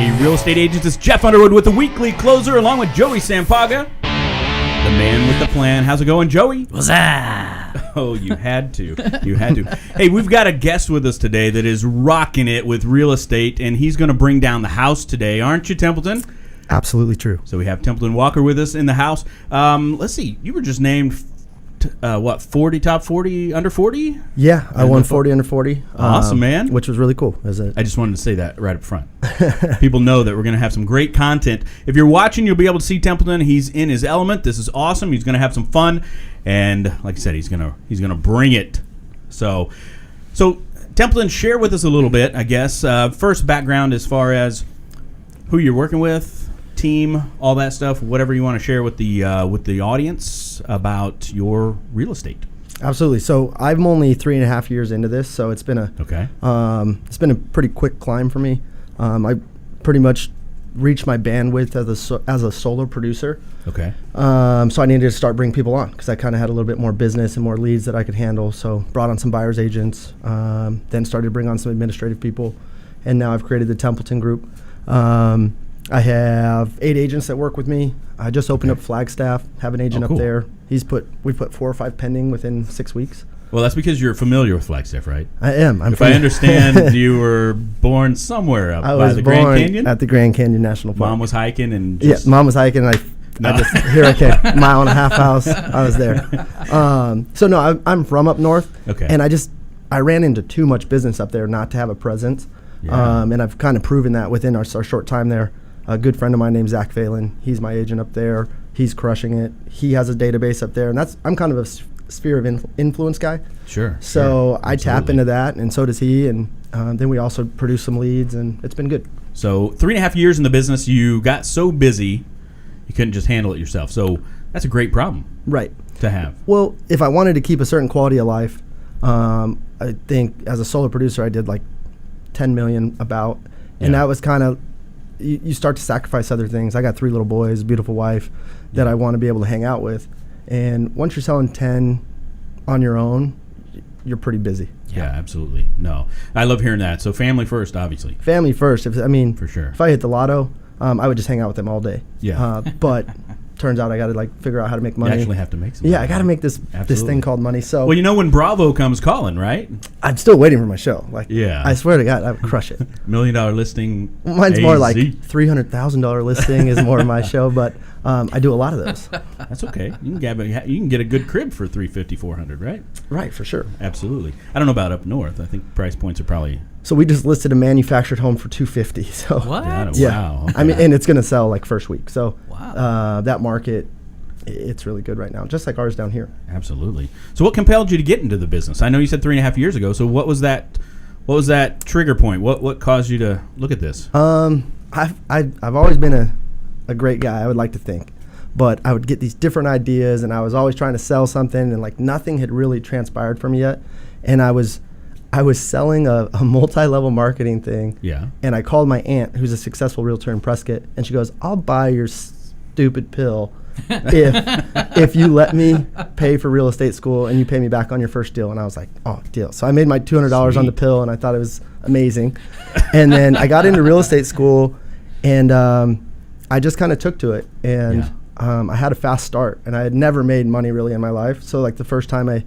Hey, real estate agents, it's Jeff Underwood with the weekly closer along with Joey Sampaga, the man with the plan. How's it going, Joey? What's that? Oh, you had to. You had to. Hey, we've got a guest with us today that is rocking it with real estate, and he's going to bring down the house today. Aren't you, Templeton? Absolutely true. So we have Templeton Walker with us in the house. Let's see. You were just named, 40, top 40, under 40? Yeah, I won 40 under 40. Awesome, man. Which was really cool. I just wanted to say that right up front. People know that we're going to have some great content. If you're watching, you'll be able to see Templeton. He's in his element. This is awesome. He's going to have some fun. And like I said, he's going to bring it. So Templeton, share with us a little bit, I guess. First, background as far as who you're working with, team, all that stuff, whatever you want to share with the audience about your real estate. Absolutely. So I'm only 3.5 years into this, so it's been it's been a pretty quick climb for me. I pretty much reached my bandwidth as a solo producer. Okay. So I needed to start bringing people on because I kind of had a little bit more business and more leads that I could handle. So brought on some buyer's agents, then started to bring on some administrative people, and now I've created the Templeton Group. I have 8 agents that work with me. I just opened up Flagstaff, have an agent up there. We put 4 or 5 pending within 6 weeks. Well, that's because you're familiar with Flagstaff, right? I am. If I understand, you were born somewhere up by the Grand Canyon? At the Grand Canyon National Park. Mom was hiking and Mom was hiking, and here I came, 1.5 mile house. I was there. I'm from up north, and I ran into too much business up there not to have a presence. Yeah. And I've kind of proven that within our short time there. A good friend of mine named Zach Phelan, he's my agent up there. He's crushing it. He has a database up there, and I'm kind of a sphere of influence guy. Sure. So I tap into that, and so does he, and then we also produce some leads, and it's been good. So 3.5 years in the business, you got so busy, you couldn't just handle it yourself. So that's a great problem, right, to have. Well, if I wanted to keep a certain quality of life, I think as a solo producer, I did like 10 million about, and that was kind of. You start to sacrifice other things. I got 3 little boys, a beautiful wife that I want to be able to hang out with. And once you're selling 10 on your own, you're pretty busy. Yeah, absolutely. No, I love hearing that. So family first, obviously. Family first. For sure. If I hit the lotto, I would just hang out with them all day. Yeah. But turns out I got to figure out how to make money. You actually have to make some money. Yeah, I got to make this thing called money. So well, when Bravo comes calling, right? I'm still waiting for my show. Yeah. I swear to God, I would crush it. $1 million listing. Mine's more like $300,000 listing is more of my show, but I do a lot of those. That's okay. You can get a good crib for $350, $400, right? Right, for sure. Absolutely. I don't know about up north. I think price points are probably. So we just listed a manufactured home for $250. So what? Yeah. Wow. Okay. And it's going to sell like first week. So wow. That market, it's really good right now, just like ours down here. Absolutely. So what compelled you to get into the business? I know you said 3.5 years ago. So what was that trigger point? What caused you to look at this? I've always been a great guy, I would like to think. But I would get these different ideas, and I was always trying to sell something, and nothing had really transpired for me yet. And I was selling a multi-level marketing thing. Yeah. And I called my aunt, who's a successful realtor in Prescott, and she goes, "I'll buy your stupid pill if you let me pay for real estate school and you pay me back on your first deal." And I was like, "Oh, deal." So I made my $200 on the pill, and I thought it was amazing. And then I got into real estate school, and I just kind of took to it. And I had a fast start, and I had never made money really in my life. So the first time I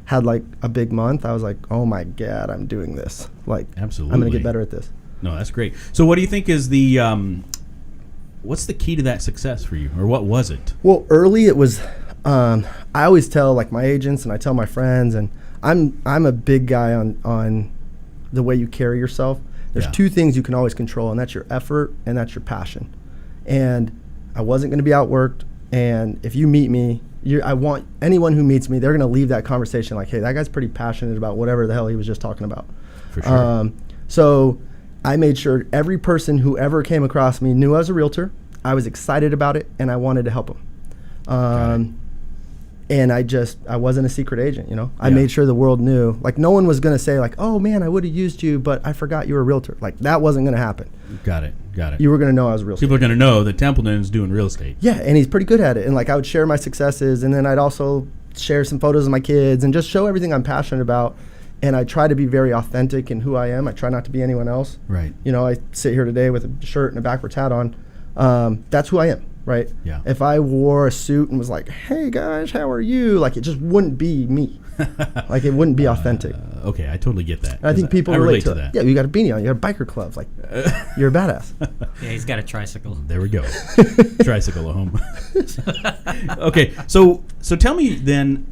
had a big month, I was like, "Oh my God, I'm doing this. Absolutely. I'm going to get better at this." No, that's great. So what do you think is the what's the key to that success for you, or what was it? Well, early it was I always tell my agents, and I tell my friends, and I'm a big guy on the way you carry yourself. There's 2 things you can always control, and that's your effort and that's your passion. And I wasn't going to be outworked, and if you meet me, I want anyone who meets me, they're going to leave that conversation like, "Hey, that guy's pretty passionate about whatever the hell he was just talking about." For sure. So I made sure every person who ever came across me knew I was a realtor. I was excited about it, and I wanted to help them. And I wasn't a secret agent, I made sure the world knew. No one was going to say "Oh man, I would have used you, but I forgot you were a realtor." That wasn't going to happen. Got it. You were going to know I was a realtor. People are going to know that Templeton's doing real estate. Yeah, and he's pretty good at it. And I would share my successes, and then I'd also share some photos of my kids and just show everything I'm passionate about. and I try to be very authentic in who I am. I try not to be anyone else. Right. You know, I sit here today with a shirt and a backwards hat on. That's who I am, right? Yeah. If I wore a suit and was like, hey guys, how are you? Like, it just wouldn't be me. Like, it wouldn't be authentic. Okay, I totally get that. And I think people I relate to that. Yeah, you got a beanie on, you got a biker club, like, you're a badass. Yeah, he's got a tricycle. There we go. Tricycle at home. Okay, so tell me then,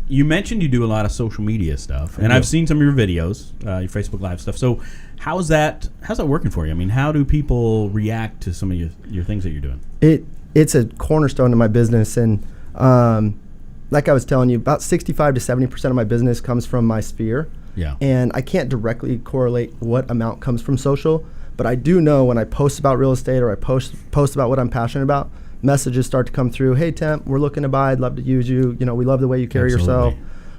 you mentioned you do a lot of social media stuff, and I've seen some of your videos, your Facebook Live stuff. So how's that working for you? I mean, how do people react to some of your things that you're doing? It's a cornerstone to my business, and like I was telling you, about 65 to 70% of my business comes from my sphere. Yeah. And I can't directly correlate what amount comes from social, but I do know when I post about real estate or I post about what I'm passionate about, messages start to come through. Hey, Temp, we're looking to buy. I'd love to use you. You know, we love the way you carry yourself.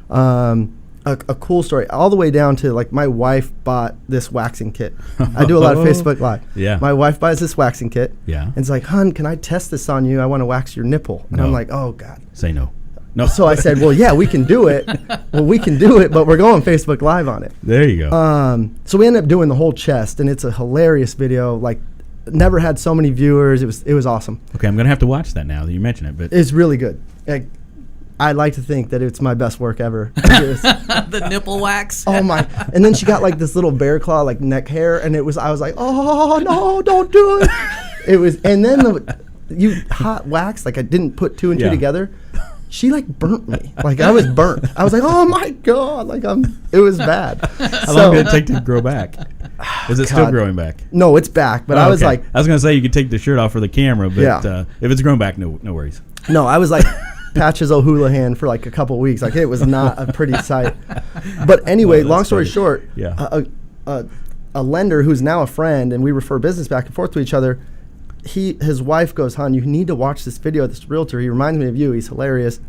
A cool story, all the way down to, like, my wife bought this waxing kit. I do a lot of Facebook Live. Yeah. My wife buys this waxing kit. Yeah. And it's like, hon, can I test this on you? I want to wax your nipple. And No. I'm like, oh, God. Say no. No. So I said, well, yeah, we can do it. But we're going Facebook Live on it. There you go. So we ended up doing the whole chest, and it's a hilarious video. Like, never had so many viewers. It was awesome. Okay, I'm going to have to watch that now that you mention it. But It's really good. Like, I like to think that it's my best work ever. The nipple wax. Oh my! And then she got like this little bear claw, like neck hair, and I was like, oh no, don't do it. It was, and then you hot wax, like I didn't put two and two together. She like burnt me, like I was burnt. I was like, oh my God, like it was bad. How long did it take to grow back? Is it still growing back? No, it's back. But I was like, I was going to say you could take the shirt off for the camera, but if it's grown back, no worries. No, I was like Patches O'Houlihan for like a couple weeks. Like, it was not a pretty sight. But anyway, long story short, a lender who's now a friend, and we refer business back and forth to each other, his wife goes, hon, you need to watch this video of this realtor. He reminds me of you. He's hilarious.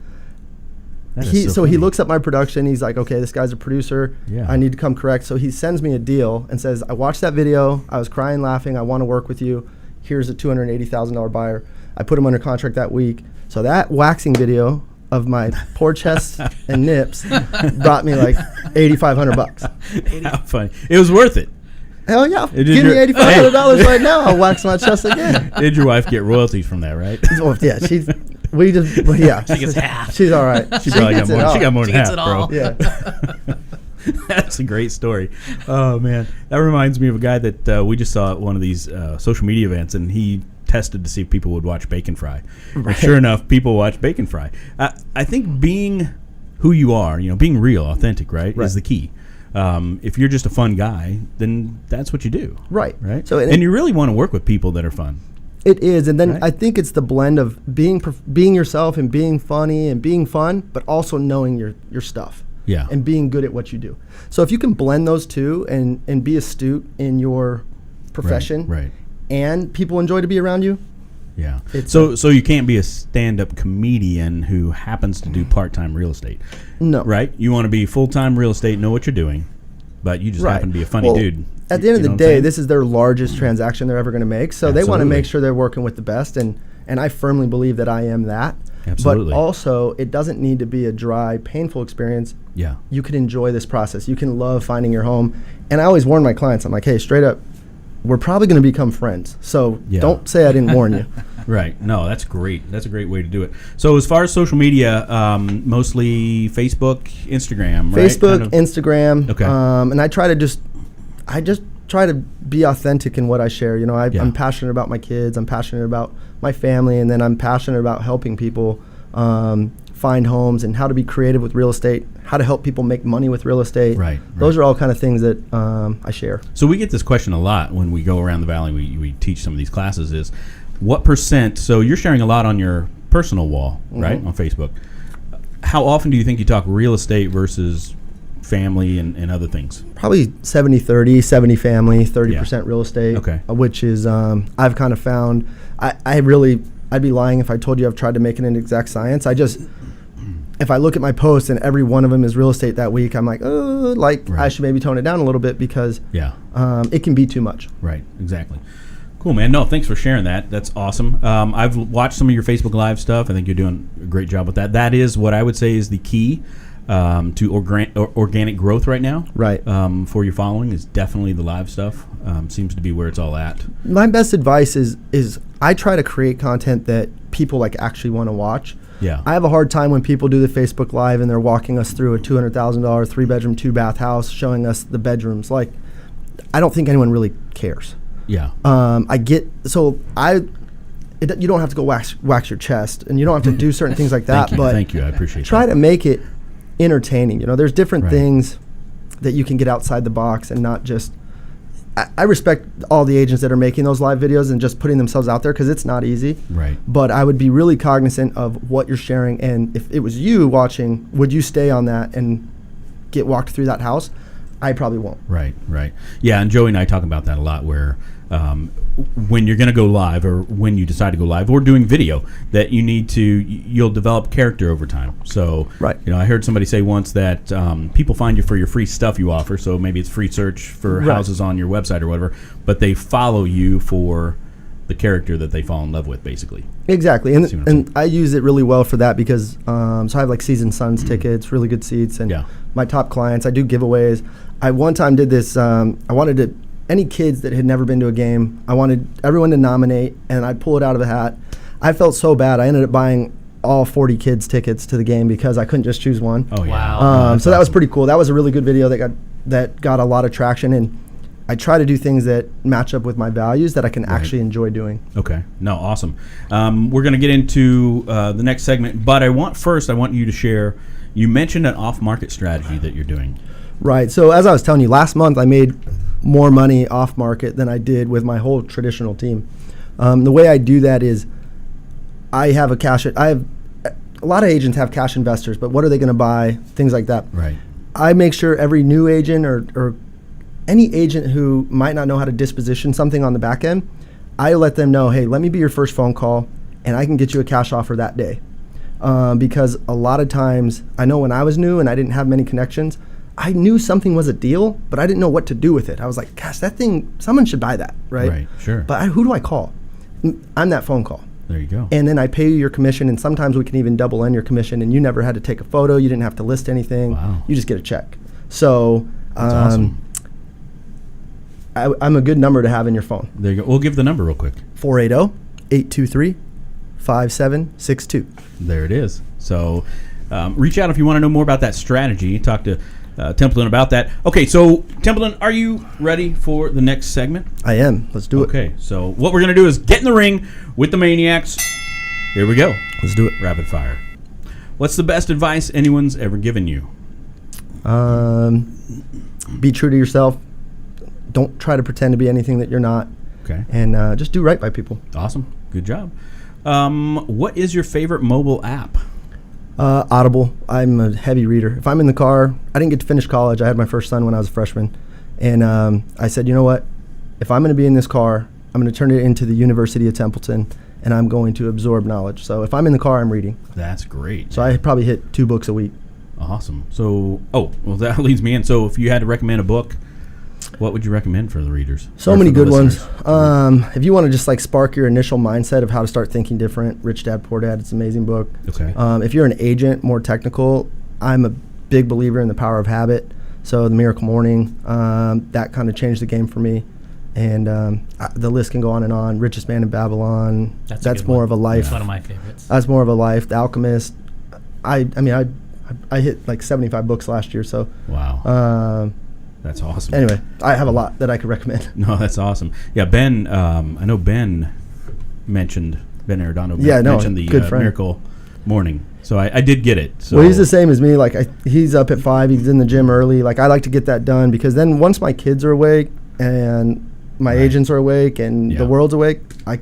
So he looks at my production. He's like, okay, this guy's a producer. Yeah. I need to come correct. So he sends me a deal and says, I watched that video. I was crying, laughing. I want to work with you. Here's a $280,000 buyer. I put him under contract that week. So that waxing video of my poor chest and nips brought me like $8,500. How funny. It was worth it. Hell yeah. Give me $8,500 right now. I'll wax my chest again. Did your wife get royalties from that, right? Oh, yeah, she gets half. She's all right. She probably got more. She got more She than gets half, it bro. all. Yeah. That's a great story. Oh, man. That reminds me of a guy that we just saw at one of these social media events, and he tested to see if people would watch Bacon Fry. Right. And sure enough, people watch Bacon Fry. I think being who you are, being real, authentic, right, is the key. If you're just a fun guy, then that's what you do. Right. Right. So, and you really want to work with people that are fun. It is. And then right? I think it's the blend of being yourself and being funny and being fun, but also knowing your stuff. Yeah. And being good at what you do. So if you can blend those two and be astute in your profession, right. and people enjoy to be around you. Yeah. So you can't be a stand-up comedian who happens to do part-time real estate. No. Right? You want to be full-time real estate, know what you're doing, but you just happen to be a funny dude. At the end of the day, this is their largest transaction they're ever going to make. So they want to make sure they're working with the best, and I firmly believe that I am that. Absolutely. But also, it doesn't need to be a dry, painful experience. Yeah. You can enjoy this process. You can love finding your home. And I always warn my clients, I'm like, hey, straight up, we're probably going to become friends. So don't say I didn't warn you. Right. No, that's great. That's a great way to do it. So as far as social media, mostly Facebook, Instagram, right? Facebook, Instagram. Okay. And I just try to be authentic in what I share. I'm passionate about my kids. I'm passionate about my family. And then I'm passionate about helping people find homes and how to be creative with real estate, how to help people make money with real estate. Right. Those are all kind of things that I share. So we get this question a lot when we go around the valley. We teach some of these classes is what percent, so you're sharing a lot on your personal wall, right, on Facebook. How often do you think you talk real estate versus family and other things? Probably 70-30, 70 family, 30% real estate. Okay. Which is, I've kind of found, I'd be lying if I told you I've tried to make it an exact science. If I look at my posts and every one of them is real estate that week, I'm like, I should maybe tone it down a little bit because it can be too much. Right, exactly. Cool, man. No, thanks for sharing that. That's awesome. I've watched some of your Facebook Live stuff. I think you're doing a great job with that. That is what I would say is the key. to organic growth right now. Right. For your following is definitely the live stuff. Seems to be where it's all at. My best advice is I try to create content that people like actually want to watch. Yeah. I have a hard time when people do the Facebook Live and they're walking us through a $200,000 3-bedroom, 2-bath house, showing us the bedrooms. Like, I don't think anyone really cares. Yeah. You don't have to go wax your chest, and you don't have to do certain things like that. Thank you. I appreciate try that. to make it entertaining. There's different Right. things that you can get outside the box and not just. I respect all the agents that are making those live videos and just putting themselves out there because it's not easy. Right. But I would be really cognizant of what you're sharing, and if it was you watching, would you stay on that and get walked through that house? I probably won't. Right. Yeah, and Joey and I talk about that a lot where when you're going to go live or when you decide to go live or doing video, that you'll develop character over time. So, right. I heard somebody say once that people find you for your free stuff you offer, so maybe it's free search for Right. houses on your website or whatever, but they follow you for the character that they fall in love with, basically. Exactly, and I use it really well for that because so I have like Season Suns tickets, really good seats, and my top clients. I do giveaways. I one time did this. I wanted to any kids that had never been to a game. I wanted everyone to nominate, and I'd pull it out of a hat. I felt so bad. I ended up buying all 40 kids tickets to the game because I couldn't just choose one. Oh yeah! Wow. So that was pretty cool. That was a really good video that got a lot of traction, and I try to do things that match up with my values that I can actually enjoy doing. Okay. No, awesome. We're going to get into the next segment, but I want you to share, you mentioned an off-market strategy that you're doing. Right. So as I was telling you, last month I made more money off-market than I did with my whole traditional team. The way I do that is I have a lot of agents have cash investors, but what are they going to buy? Things like that. Right. I make sure every new agent or any agent who might not know how to disposition something on the back end, I let them know, hey, let me be your first phone call, and I can get you a cash offer that day. Because a lot of times, I know when I was new and I didn't have many connections, I knew something was a deal, but I didn't know what to do with it. I was like, gosh, that thing, someone should buy that, right? Right, sure. But who do I call? I'm that phone call. There you go. And then I pay you your commission, and sometimes we can even double in your commission, and you never had to take a photo. You didn't have to list anything. Wow. You just get a check. So That's awesome. I'm a good number to have in your phone. There you go. We'll give the number real quick. 480-823-5762. There it is. So reach out if you want to know more about that strategy. Talk to Templeton about that. Okay, so Templeton, are you ready for the next segment? I am. Let's do it. Okay, so what we're going to do is get in the ring with the Maniacs. Here we go. Let's do it. Rapid fire. What's the best advice anyone's ever given you? Be true to yourself. Don't try to pretend to be anything that you're not. Okay. And just do right by people. Awesome. Good job. What is your favorite mobile app? Audible. I'm a heavy reader. If I'm in the car, I didn't get to finish college. I had my first son when I was a freshman. And I said, you know what? If I'm going to be in this car, I'm going to turn it into the University of Templeton, and I'm going to absorb knowledge. So if I'm in the car, I'm reading. That's great. So I probably hit 2 books a week. Awesome. So, that leads me in. So if you had to recommend a book, what would you recommend for the readers? So many good ones. If you want to just like spark your initial mindset of how to start thinking different, Rich Dad, Poor Dad, it's an amazing book. Okay. If you're an agent, more technical, I'm a big believer in The Power of Habit. So The Miracle Morning, that kind of changed the game for me. And the list can go on and on. Richest Man in Babylon. That's more of a life. That's one of my favorites. That's more of a life. The Alchemist. I hit like 75 books last year. So. Wow. That's awesome. Anyway, I have a lot that I could recommend. No, that's awesome. Yeah, Ben. I know Ben mentioned Arredondo. Mentioned the Miracle Morning. So I did get it. So. Well, he's the same as me. Like he's up at 5. He's in the gym early. Like I like to get that done because then once my kids are awake and my agents are awake and the world's awake, I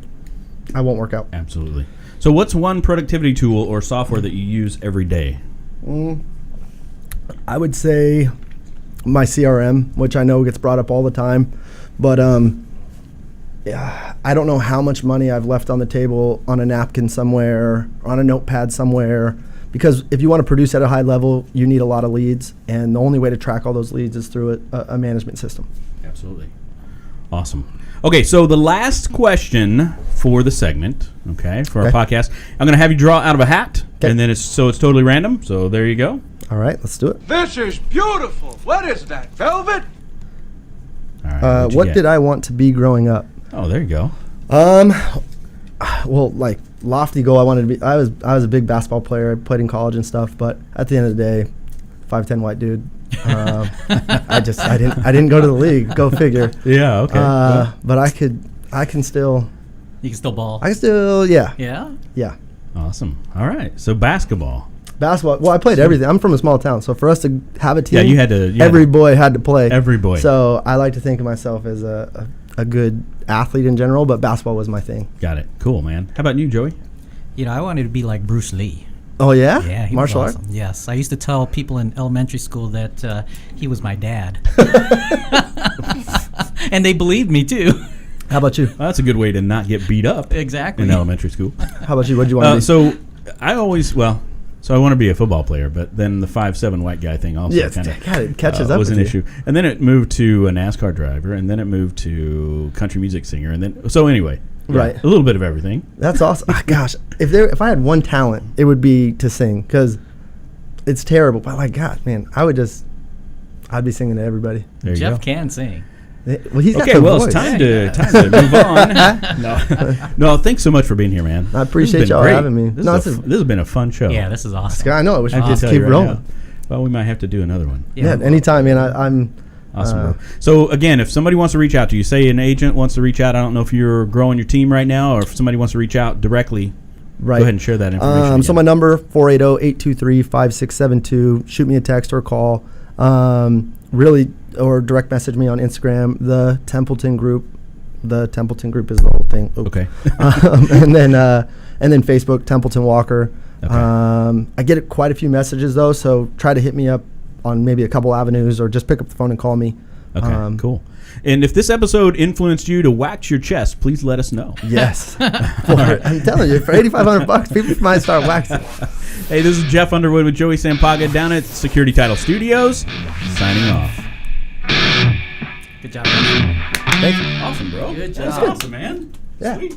won't work out. Absolutely. So what's one productivity tool or software that you use every day? I would say my CRM, which I know gets brought up all the time, but I don't know how much money I've left on the table on a napkin somewhere, on a notepad somewhere, because if you want to produce at a high level, you need a lot of leads, and the only way to track all those leads is through a management system. Absolutely. Awesome. Okay, so the last question for the segment, for our podcast, I'm going to have you draw out of a hat, and then it's totally random, so there you go. All right, let's do it. This is beautiful. What is that, velvet? All right, What did I want to be growing up? Oh, there you go. Well, like lofty goal, I wanted to be. I was a big basketball player. I played in college and stuff. But at the end of the day, 5'10" white dude. I didn't go to the league. Go figure. Yeah. Okay. But I can still. You can still ball. I can still. Yeah. Yeah. Yeah. Awesome. All right. So basketball. Basketball. Well, I played everything. I'm from a small town, so for us to have a team, Yeah, you had to. every boy had to play. Every boy. So I like to think of myself as a good athlete in general, but basketball was my thing. Got it. Cool, man. How about you, Joey? You know, I wanted to be like Bruce Lee. Oh yeah. Yeah, he Martial was art. awesome. Yes, I used to tell people in elementary school that he was my dad, and they believed me too. How about you? Well, that's a good way to not get beat up Exactly. in elementary school. How about you? What did you want to be? So I always So I want to be a football player, but then the 5'7" white guy thing also Yes, kind it catches up was with an you. issue. And then it moved to a NASCAR driver, and then it moved to country music singer, and then anyway, Right. a little bit of everything. That's awesome. Gosh, if I had one talent, it would be to sing, because it's terrible. But like, God, man, I'd be singing to everybody. There you Jeff go. can sing. Well, he's got Okay, the well, voice. it's time to move on. No, thanks so much for being here, man. I appreciate This has been y'all great. having me. This, No, this has been a fun show. Yeah, this is awesome. I know. I wish we I could can just tell keep you right rolling. now. Well, we might have to do another one. Yeah, anytime, man. I'm Awesome, bro. So, again, if somebody wants to reach out to you, say an agent wants to reach out, I don't know if you're growing your team right now, or if somebody wants to reach out directly, right. go ahead and share that information. So my number, 480-823-5672. Shoot me a text or a call. Or direct message me on Instagram, the Templeton Group. The Templeton Group is the whole thing. Oops. Okay. and then Facebook, Templeton Walker. Okay. I get quite a few messages though, so try to hit me up on maybe a couple avenues, or just pick up the phone and call me. Okay, cool. And if this episode influenced you to wax your chest, please let us know. Yes. I'm telling you, for $8,500, people might start waxing. Hey, this is Jeff Underwood with Joey Sampaga down at Security Title Studios, signing off. Good job. Thank you. Awesome, bro. Good That's job. awesome, man. Yeah. Sweet.